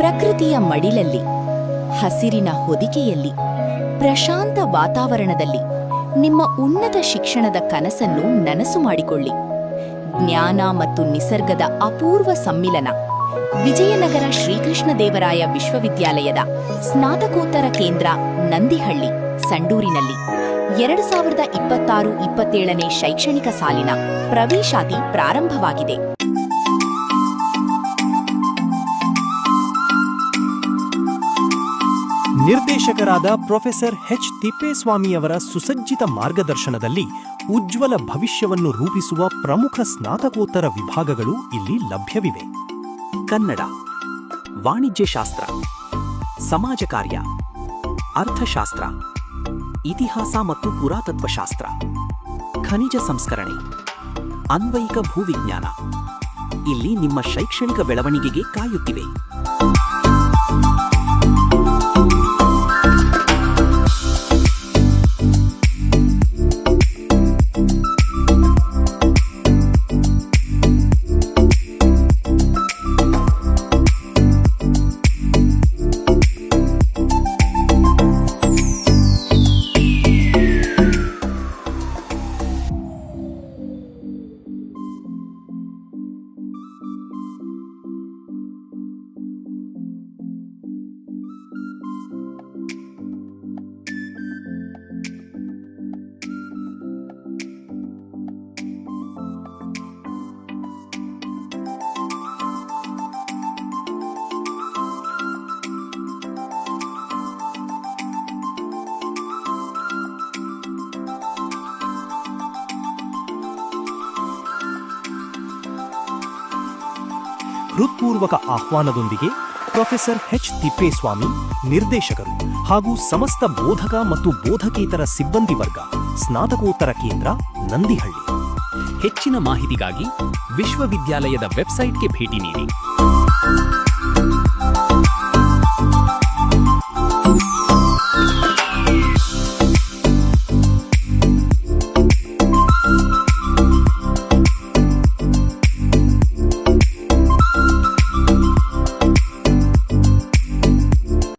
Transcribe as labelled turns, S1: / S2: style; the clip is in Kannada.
S1: ಪ್ರಕೃತಿಯ ಮಡಿಲಲ್ಲಿ, ಹಸಿರಿನ ಹೊದಿಕೆಯಲ್ಲಿ, ಪ್ರಶಾಂತ ವಾತಾವರಣದಲ್ಲಿ ನಿಮ್ಮ ಉನ್ನತ ಶಿಕ್ಷಣದ ಕನಸನ್ನು ನನಸು ಮಾಡಿಕೊಳ್ಳಿ. ಜ್ಞಾನ ಮತ್ತು ನಿಸರ್ಗದ ಅಪೂರ್ವ ಸಮ್ಮಿಲನ. ವಿಜಯನಗರ ಶ್ರೀಕೃಷ್ಣದೇವರಾಯ ವಿಶ್ವವಿದ್ಯಾಲಯದ ಸ್ನಾತಕೋತ್ತರ ಕೇಂದ್ರ ನಂದಿಹಳ್ಳಿ, ಸಂಡೂರಿನಲ್ಲಿ 2026-27ನೇ ಶೈಕ್ಷಣಿಕ ಸಾಲಿನ ಪ್ರವೇಶಾತಿ ಪ್ರಾರಂಭವಾಗಿದೆ.
S2: ನಿರ್ದೇಶಕರಾದ ಪ್ರೊಫೆಸರ್ ಎಚ್ ತಿಪ್ಪೇಸ್ವಾಮಿಯವರ ಸುಸಜ್ಜಿತ ಮಾರ್ಗದರ್ಶನದಲ್ಲಿ ಉಜ್ವಲ ಭವಿಷ್ಯವನ್ನು ರೂಪಿಸುವ ಪ್ರಮುಖ ಸ್ನಾತಕೋತ್ತರ ವಿಭಾಗಗಳು ಇಲ್ಲಿ ಲಭ್ಯವಿವೆ.
S3: ಕನ್ನಡ, ವಾಣಿಜ್ಯಶಾಸ್ತ್ರ, ಸಮಾಜ ಕಾರ್ಯ, ಅರ್ಥಶಾಸ್ತ್ರ, ಇತಿಹಾಸ ಮತ್ತು ಪುರಾತತ್ವಶಾಸ್ತ್ರ, ಖನಿಜ ಸಂಸ್ಕರಣೆ, ಅನ್ವಯಿಕ ಭೂವಿಜ್ಞಾನ ಇಲ್ಲಿ ನಿಮ್ಮ ಶೈಕ್ಷಣಿಕ ಬೆಳವಣಿಗೆಗೆ ಕಾಯುತ್ತಿವೆ.
S2: ಹೃತ್ಪೂರ್ವಕ ಆಹ್ವಾನದೊಂದಿಗೆ ಪ್ರೊಫೆಸರ್ ಎಚ್ ತಿಪ್ಪೇಸ್ವಾಮಿ, ನಿರ್ದೇಶಕರು ಹಾಗೂ ಸಮಸ್ತ ಬೋಧಕ ಮತ್ತು ಬೋಧಕೇತರ ಸಿಬ್ಬಂದಿ ವರ್ಗ, ಸ್ನಾತಕೋತ್ತರ ಕೇಂದ್ರ ನಂದಿಹಳ್ಳಿ.
S4: ಹೆಚ್ಚಿನ ಮಾಹಿತಿಗಾಗಿ ವಿಶ್ವವಿದ್ಯಾಲಯದ ವೆಬ್ಸೈಟ್ಗೆ ಭೇಟಿ ನೀಡಿ.